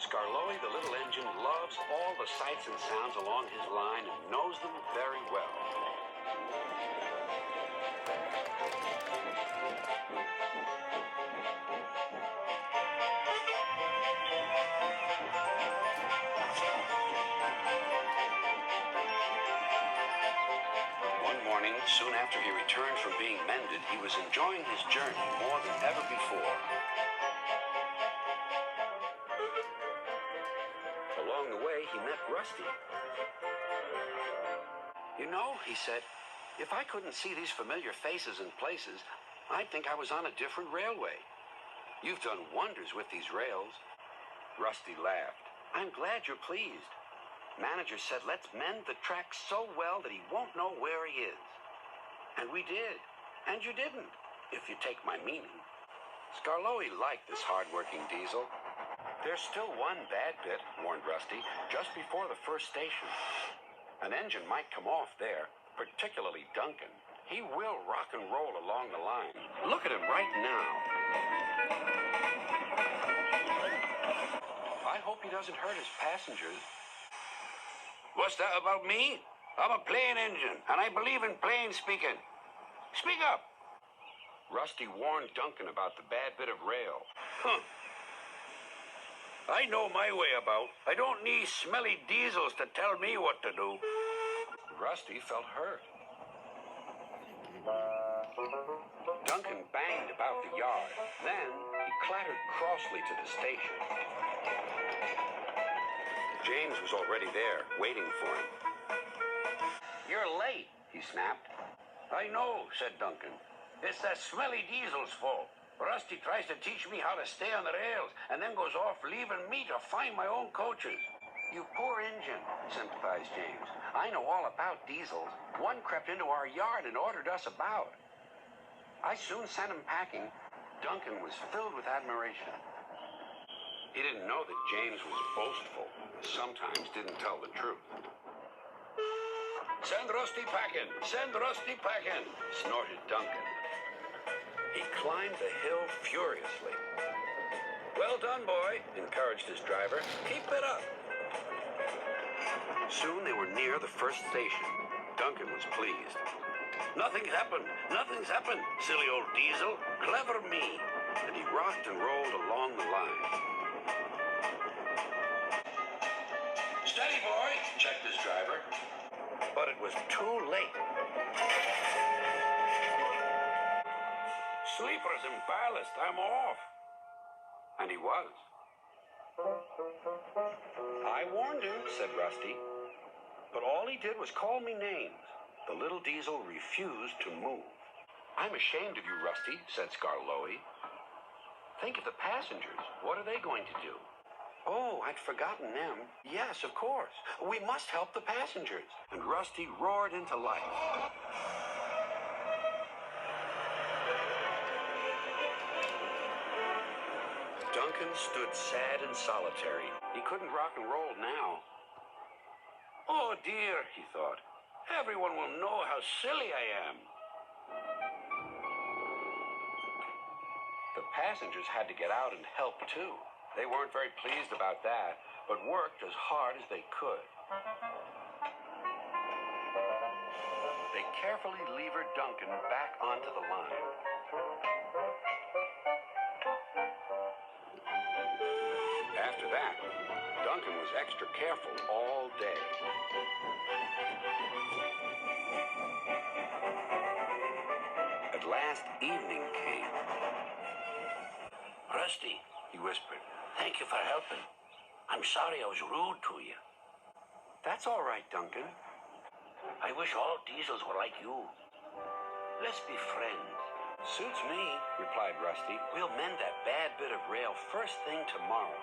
Scarloey, the little engine, loves all the sights and sounds along his line and knows them very well. One morning, soon after he returned from being mended, he was enjoying his journey more than ever before. Along the way, he met Rusty. "You know," he said, "if I couldn't see these familiar faces and places, I'd think I was on a different railway. You've done wonders with these rails." Rusty laughed. "I'm glad you're pleased. Manager said let's mend the track so well that he won't know where he is. And we did. And you didn't, if you take my meaning." Scarloey liked this hard-working diesel. "There's still one bad bit," warned Rusty, "just before the first station. An engine might come off there, particularly Duncan. He will rock and roll along the line. Look at him right now. I hope he doesn't hurt his passengers." "What's that about me? I'm a plain engine, and I believe in plain speaking. Speak up." Rusty warned Duncan about the bad bit of rail. "Huh. I know my way about. I don't need smelly diesels to tell me what to do." Rusty felt hurt. Duncan banged about the yard. Then he clattered crossly to the station. James was already there, waiting for him. "You're late," he snapped. "I know," said Duncan. "It's that smelly diesel's fault. Rusty tries to teach me how to stay on the rails and then goes off leaving me to find my own coaches." "You poor engine," sympathized James. "I know all about diesels. One crept into our yard and ordered us about. I soon sent him packing." Duncan was filled with admiration. He didn't know that James was boastful, sometimes didn't tell the truth. "Send Rusty packing! Send Rusty packing!" snorted Duncan. He climbed the hill furiously. "Well done, boy," encouraged his driver. "Keep it up." Soon they were near the first station. Duncan was pleased. "Nothing's happened. Nothing's happened, silly old diesel. Clever me." And he rocked and rolled along the line. "Steady, boy," checked his driver. But it was too late. "Sleepers and ballast, I'm off." And he was. "I warned him," said Rusty. "But all he did was call me names." The little diesel refused to move. "I'm ashamed of you, Rusty," said Scarloey. "Think of the passengers. What are they going to do?" "Oh, I'd forgotten them. Yes, of course. We must help the passengers." And Rusty roared into life. Duncan stood sad and solitary. He couldn't rock and roll now. "Oh dear," he thought. "Everyone will know how silly I am." The passengers had to get out and help too. They weren't very pleased about that, but worked as hard as they could. They carefully levered Duncan back onto the line. After that, Duncan was extra careful all day. At last, evening came. "Rusty," he whispered, "thank you for helping. I'm sorry I was rude to you." "That's all right, Duncan." "I wish all diesels were like you. Let's be friends." "Suits me," replied Rusty. "We'll mend that bad bit of rail first thing tomorrow."